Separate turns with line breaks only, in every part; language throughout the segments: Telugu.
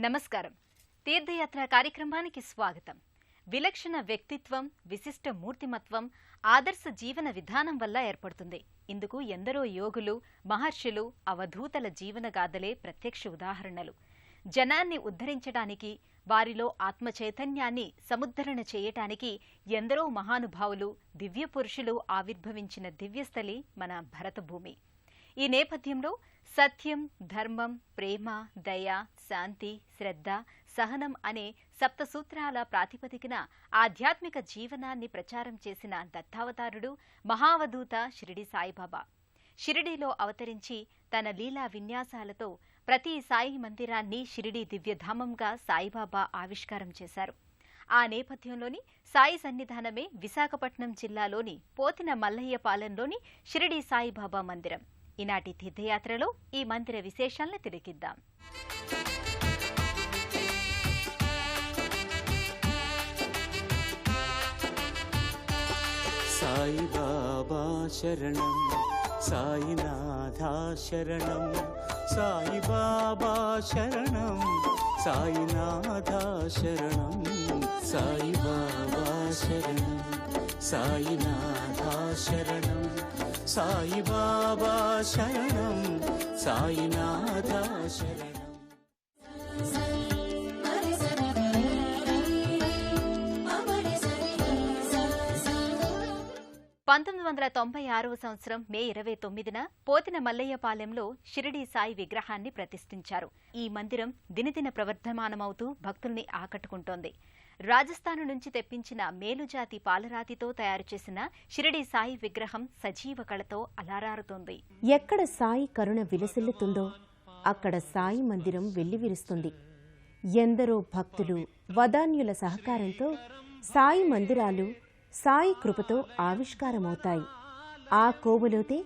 నమస్కారం. తీర్థయాత్ర కార్యక్రమానికి స్వాగతం. విలక్షణ వ్యక్తిత్వం, విశిష్ట మూర్తిమత్వం ఆదర్శ జీవన విధానం వల్ల ఏర్పడుతుంది. ఇందుకు ఎందరో యోగులు, మహర్షులు, అవధూతల జీవన గాథలే ప్రత్యక్ష ఉదాహరణలు. జనాన్ని ఉద్ధరించడానికి, వారిలో ఆత్మ చైతన్యాన్ని సముద్ధరణ చేయటానికి ఎందరో మహానుభావులు, దివ్య పురుషులు ఆవిర్భవించిన దివ్యస్థలి మన భరతభూమి. ఈ నేపథ్యంలో సత్యం, ధర్మం, ప్రేమ, దయ, శాంతి, శ్రద్ధ, సహనం అనే సప్తసూత్రాల ప్రాతిపదికన ఆధ్యాత్మిక జీవనాన్ని ప్రచారం చేసిన దత్తావతారుడు, మహావధూత షిరిడి సాయిబాబా. షిరిడీలో అవతరించి తన లీలా విన్యాసాలతో ప్రతి సాయి మందిరాన్ని షిరిడి దివ్యధామంగా సాయిబాబా ఆవిష్కారం చేశారు. ఆ నేపథ్యంలోని సాయి సన్నిధానమే విశాఖపట్నం జిల్లాలోని పోతిన మల్లయ్యపాలెంలోని షిరిడి సాయిబాబా మందిరం. ఈనాటి తీర్థయాత్రలో ఈ మందిర విశేషాలను తిలకిద్దాం.
సాయిబాబా శరణం, సాయినాథా శరణం, సాయిబాబా శరణం, సాయినాథా శరణం, సాయిబాబా శరణం, సాయినాథా శరణం, సాయిబాబా శరణం, సాయినాథా శరణం.
1996వ సంవత్సరం మే 29న పోతిన మల్లయ్యపాలెంలో షిరిడి సాయి విగ్రహాన్ని ప్రతిష్ఠించారు. ఈ మందిరం దినదిన ప్రవర్ధమానమవుతూ భక్తుల్ని ఆకట్టుకుంటోంది. రాజస్థాన్ నుంచి తెప్పించిన మేలుజాతి పాలరాతితో తయారు చేసిన షిరిడి సాయి విగ్రహం సజీవ కళతో అలారారుతోంది.
ఎక్కడ సాయి కరుణ విలసిల్లుతుందో అక్కడ సాయి మందిరం వెల్లివిరుస్తుంది. ఎందరో భక్తులు, వదాన్యుల సహకారంతో సాయి మందిరాలు సాయి కృపతో ఆవిష్కారమవుతాయి. ఆ కోవలోతే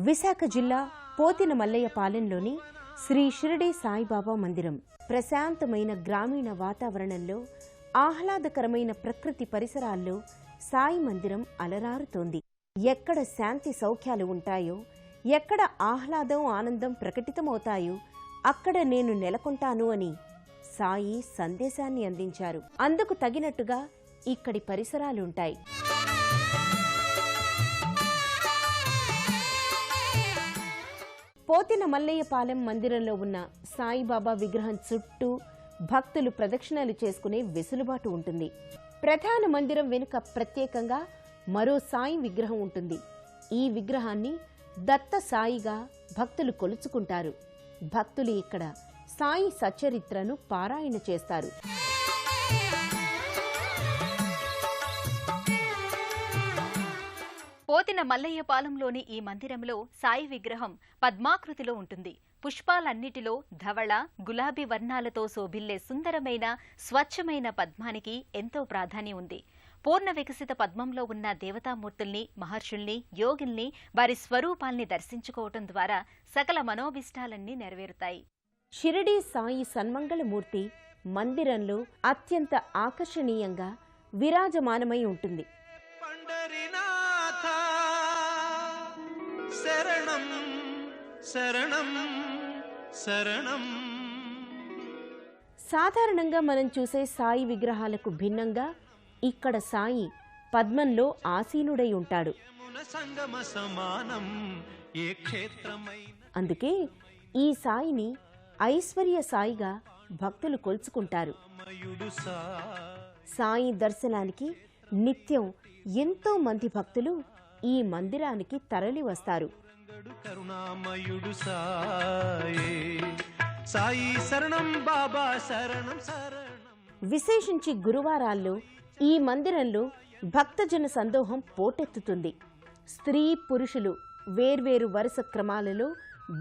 విశాఖ జిల్లా పోతిన మల్లయ్యపాలెంలోని శ్రీ షిరిడి సాయిబాబా మందిరం. ప్రశాంతమైన గ్రామీణ వాతావరణంలో, ఆహ్లాదకరమైన ప్రకృతి పరిసరాల్లో సాయి మందిరం అలరారుతోంది. ఎక్కడ శాంతి సౌఖ్యాలు ఉంటాయో, ఎక్కడ ఆహ్లాదం, ఆనందం ప్రకటితమవుతాయో అక్కడ నేను నెలకొంటాను అని సాయి సందేశాన్ని అందించారు. అందుకు తగినట్టుగా ఇక్కడి పరిసరాలుంటాయి. పోతిన మల్లయ్యపాలెం మందిరంలో ఉన్న సాయిబాబా విగ్రహం చుట్టూ భక్తులు ప్రదక్షిణలు చేసుకునే వెసులుబాటు ఉంటుంది. ప్రధాన మందిరం వెనుక ప్రత్యేకంగా మరో సాయి విగ్రహం ఉంటుంది. ఈ విగ్రహాన్ని దత్త సాయిగా భక్తులు కొలుచుకుంటారు. భక్తులు ఇక్కడ సాయి సచ్చరిత్రను పారాయణ చేస్తారు.
పోతిన మల్లయ్యపాలెంలోని ఈ మందిరంలో సాయి విగ్రహం పద్మాకృతిలో ఉంటుంది. పుష్పాలన్నిటిలో ధవళ, గులాబీ వర్ణాలతో శోభిల్లే సుందరమైన, స్వచ్ఛమైన పద్మానికి ఎంతో ప్రాధాన్యం ఉంది. పూర్ణ వికసిత పద్మంలో ఉన్న దేవతామూర్తుల్ని, మహర్షుల్ని, యోగుల్ని, వారి స్వరూపాల్ని దర్శించుకోవటం ద్వారా సకల మనోభిష్టాలన్నీ నెరవేరుతాయి.
షిరిడి సాయి సన్మంగళమూర్తి మందిరంలో అత్యంత ఆకర్షణీయంగా విరాజమానమై ఉంటుంది.
శరణం శరణం శరణం.
సాధారణంగా మనం చూసే సాయి విగ్రహాలకు భిన్నంగా ఇక్కడ సాయి పద్మంలో ఆసీనుడై ఉంటాడు. అందుకే ఈ సాయిని ఐశ్వర్య సాయిగా భక్తులు కొలుచుకుంటారు. సాయి దర్శనానికి నిత్యం ఎంతో మంది భక్తులు ఈ మందిరానికి తరలి వస్తారు.
కరుణామయుడు సాయి శరణం బాబా శరణం శరణం.
విశేషించి గురువారాల్లో ఈ మందిరంలో భక్తజన సందోహం పోటెత్తుతుంది. స్త్రీ, పురుషులు వేర్వేరు వరుస క్రమాలలో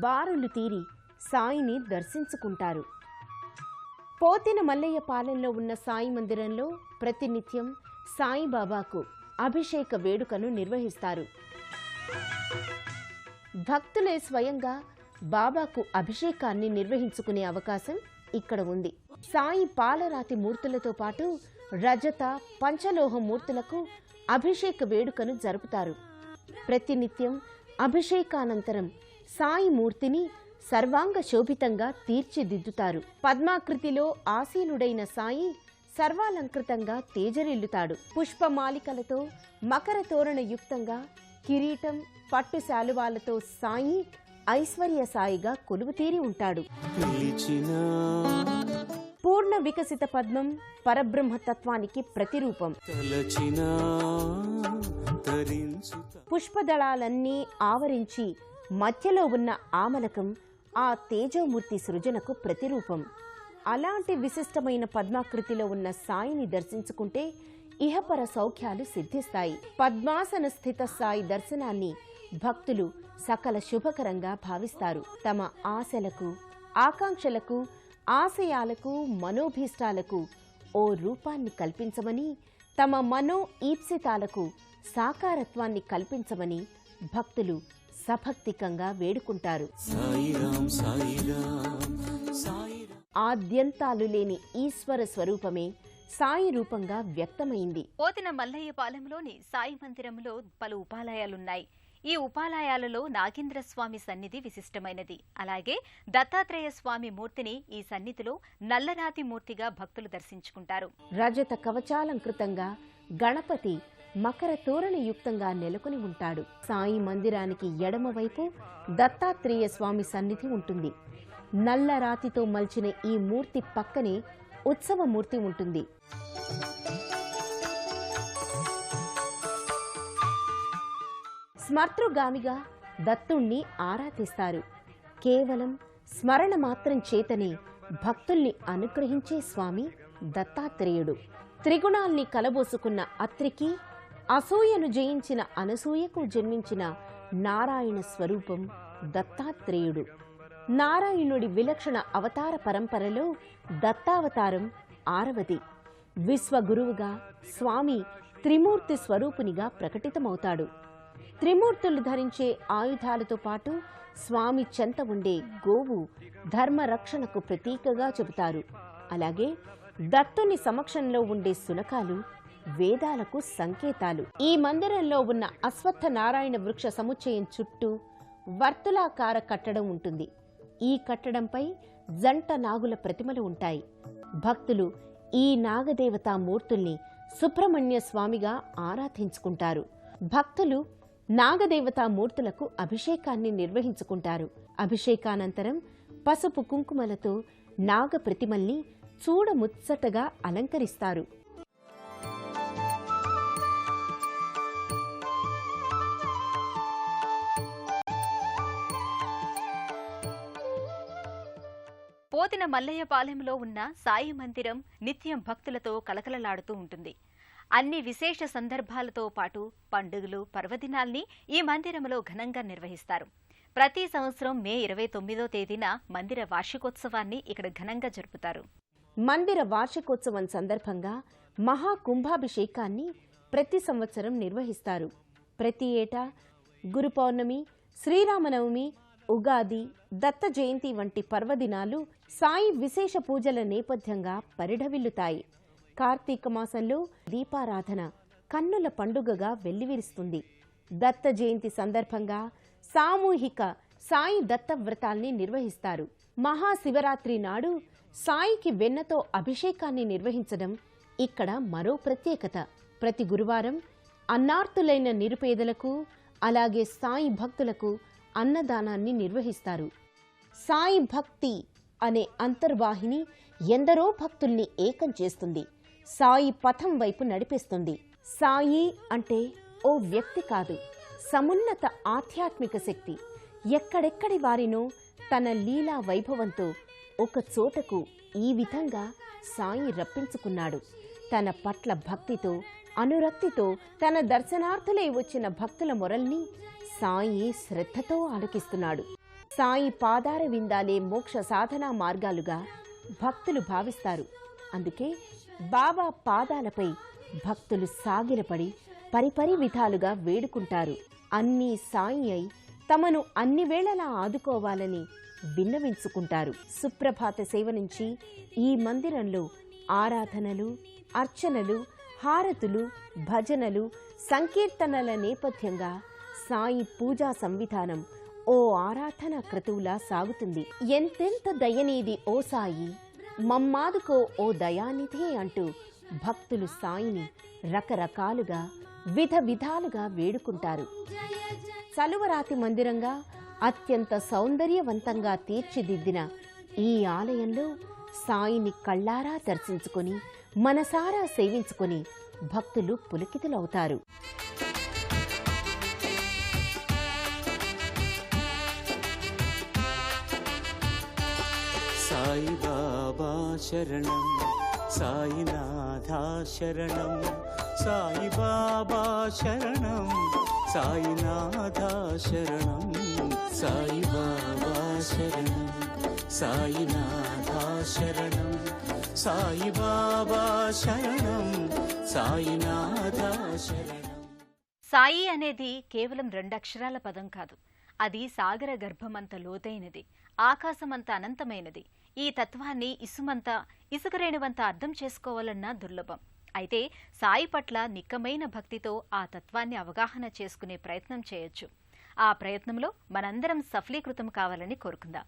బారులు తీరి సాయిని దర్శించుకుంటారు. పోతిన మల్లయ్యపాలెంలో ఉన్న సాయి మందిరంలో ప్రతినిత్యం సాయిబాబాకు అభిషేక వేడుకను నిర్వహిస్తారు. భక్తులే స్వయంగా బాబాకు అభిషేకాన్ని నిర్వహించుకునే అవకాశం ఇక్కడ ఉంది. సాయి పాలరాతి మూర్తులతో పాటు రజత, పంచలోహ మూర్తులకు అభిషేక వేడుకను జరుపుతారు. ప్రతినిత్యం అభిషేకానంతరం సాయి మూర్తిని సర్వాంగ శోభితంగా తీర్చిదిద్దుతారు. పద్మాకృతిలో ఆసీనుడైన సాయి సర్వాలంకృతంగా తేజరిల్లుతాడు. పుష్పమాలికలతో మకర తోరణయుక్తంగా కిరీటం, పట్టు శాలువాలతో సాయి ఐశ్వర్య సాయిగా కొలువుతీరి ఉంటాడు. పూర్ణ వికసిత పద్మం పరబ్రహ్మతత్వానికి ప్రతిరూపం. పుష్పదళాలన్నీ ఆవరించి మధ్యలో ఉన్న ఆమలకం ఆ తేజోమూర్తి సృజనకు ప్రతిరూపం. అలాంటి విశిష్టమైన పద్మాకృతిలో ఉన్న సాయిని దర్శించుకుంటే ఇహపర సౌఖ్యాలు సిద్ధిస్తాయి. పద్మాసన స్థిత సాయి దర్శనాన్ని భక్తులు సకల శుభకరంగా భావిస్తారు. తమ ఆశలకు, ఆకాంక్షలకు, ఆశయాలకు, మనోభీష్టాలకు ఓ రూపాన్ని కల్పించమని, తమ మనో ఈప్సితాలకు సాకారత్వాన్ని కల్పించమని భక్తులు సభక్తికంగా వేడుకుంటారు. ఆద్యంతాలు లేని ఈశ్వర స్వరూపమే సాయి రూపంగా వ్యక్తమైంది.
పోతిన మల్లయ్యపాలెంలోని సాయి మందిరంలో పలు ఉపాలయాలున్నాయి. ఈ ఉపాలయాలలో నాగేంద్ర స్వామి సన్నిధి విశిష్టమైనది. అలాగే దత్తాత్రేయ స్వామి మూర్తిని ఈ సన్నిధిలో నల్లరాతి మూర్తిగా భక్తులు దర్శించుకుంటారు.
రజత కవచాలంకృతంగా గణపతి మకర తోరణయుక్తంగా నెలకొని ఉంటాడు. సాయి మందిరానికి ఎడమవైపు దత్తాత్రేయ స్వామి సన్నిధి ఉంటుంది. నల్లరాతితో మల్చిన ఈ మూర్తి పక్కనే ఉత్సవమూర్తి ఉంటుంది. స్మర్తృగామిగా దత్తుణ్ణి ఆరాధిస్తారు. కేవలం స్మరణ మాత్రం చేతనే భక్తుల్ని అనుగ్రహించే స్వామి దత్తాత్రేయుడు. త్రిగుణాల్ని కలబోసుకున్న అత్రికి, అసూయను జయించిన అనసూయకు జన్మించిన నారాయణ స్వరూపం దత్తాత్రేయుడు. నారాయణుడి విలక్షణ అవతార పరంపరలో దత్తావతారం 6వది. విశ్వగురువుగా స్వామి త్రిమూర్తి స్వరూపునిగా ప్రకటితమవుతాడు. త్రిమూర్తులు ధరించే ఆయుధాలతో పాటు స్వామి చెంత ఉండే గోవు ధర్మరక్షణకు ప్రతీకగా చెబుతారు. అలాగే దత్తుని సమక్షంలో ఉండే శునకాలు వేదాలకు సంకేతాలు. ఈ మందిరంలో ఉన్న అశ్వత్థ నారాయణ వృక్ష సముచ్చయం చుట్టూ వర్తులాకార కట్టడం ఉంటుంది. ఈ కట్టడంపై జంట నాగుల ప్రతిమలు ఉంటాయి. భక్తులు ఈ నాగదేవతా మూర్తుల్ని సుబ్రహ్మణ్య స్వామిగా ఆరాధించుకుంటారు. భక్తులు నాగదేవతా మూర్తులకు అభిషేకాన్ని నిర్వహించుకుంటారు. అభిషేకానంతరం పసుపు కుంకుమలతో నాగ ప్రతిమల్ని చూడముచ్చటగా అలంకరిస్తారు.
పోతిన మల్లయ్యపాలెంలో ఉన్న సాయి మందిరం నిత్యం భక్తులతో కలకలలాడుతూ ఉంటుంది. అన్ని విశేష సందర్భాలతో పాటు పండుగలు, పర్వదినాల్ని ఈ మందిరంలో ఘనంగా నిర్వహిస్తారు. ప్రతి సంవత్సరం మే 29వ తేదీన మందిర వార్షికోత్సవాన్ని ఇక్కడ ఘనంగా జరుపుతారు.
మందిర వార్షికోత్సవం సందర్భంగా మహాకుంభాభిషేకాన్ని ప్రతి సంవత్సరం నిర్వహిస్తారు. ప్రతి ఏటా గురు పౌర్ణమి, శ్రీరామనవమి, ఉగాది, దత్త జయంతి వంటి పర్వదినాలు సాయి విశేష పూజల నేపథ్యంగా పరిఢవిల్లుతాయి. కార్తీక మాసంలో దీపారాధన కన్నుల పండుగగా వెల్లివిరుస్తుంది. దత్త జయంతి సందర్భంగా సామూహిక సాయి దత్త వ్రతాల్ని నిర్వహిస్తారు. మహాశివరాత్రి నాడు సాయికి వెన్నతో అభిషేకాన్ని నిర్వహించడం ఇక్కడ మరో ప్రత్యేకత. ప్రతి గురువారం అన్నార్తులైన నిరుపేదలకు, అలాగే సాయి భక్తులకు అన్నదానాన్ని నిర్వహిస్తారు. సాయి భక్తి అనే అంతర్వాహిని ఎందరో భక్తుల్ని ఏకం చేస్తుంది. సాయి పథం వైపు నడిపిస్తుంది. సాయి అంటే ఓ వ్యక్తి కాదు, సమున్నత ఆధ్యాత్మిక శక్తి. ఎక్కడెక్కడి వారినో తన లీలా వైభవంతో ఒక చోటకు ఈ విధంగా సాయి రప్పించుకున్నాడు. తన పట్ల భక్తితో, అనురక్తితో తన దర్శనార్థులై వచ్చిన భక్తుల మొరల్ని సాయి శ్రద్ధతో ఆలకిస్తున్నాడు. సాయి పాదార విందాలే మోక్ష సాధనా మార్గాలుగా భక్తులు భావిస్తారు. అందుకే బాబా పాదాలపై భక్తులు సాగిలపడి పరిపరి విధాలుగా వేడుకుంటారు. అన్నీ సాయి అయి తమను అన్ని వేళలా ఆదుకోవాలని విన్నవించుకుంటారు. సుప్రభాత సేవ నుంచి ఈ మందిరంలో ఆరాధనలు, అర్చనలు, హారతులు, భజనలు, సంకీర్తనల నేపథ్యంగా సాయి పూజా సంవిధానం ఓ ఆరాధన క్రతువులా సాగుతుంది. ఎంతెంత దయనీది ఓ సాయి, మమ్మాదుకో ఓ దయానిధి అంటూ భక్తులు సాయిని రకరకాలుగా విధాలుగా వేడుకుంటారు. చలువరాతి మందిరంగా అత్యంత సౌందర్యవంతంగా తీర్చిదిద్దిన ఈ ఆలయంలో సాయిని కళ్ళారా దర్శించుకొని మనసారా సేవించుకొని భక్తులు పులకితులవుతారు.
సాయిబాబా శరణం, సాయినాథా శరణం, సాయిబాబా శరణం, సాయినాథా శరణం, సాయిబాబా శరణం, సాయినాథా శరణం, సాయిబాబా శరణం, సాయినాథా శరణం.
సాయి అనేది కేవలం 2 అక్షరాల పదం కాదు. అది సాగర గర్భమంత లోతైనది, ఆకాశమంత అనంతమైనది. ఈ తత్వాన్ని ఇసుకరేణువంత అర్థం చేసుకోవాలన్నా దుర్లభం. అయితే సాయి పట్ల నిక్కమైన భక్తితో ఆ తత్వాన్ని అవగాహన చేసుకునే ప్రయత్నం చేయొచ్చు. ఆ ప్రయత్నంలో మనందరం సఫలీకృతం కావాలని కోరుకుందాం.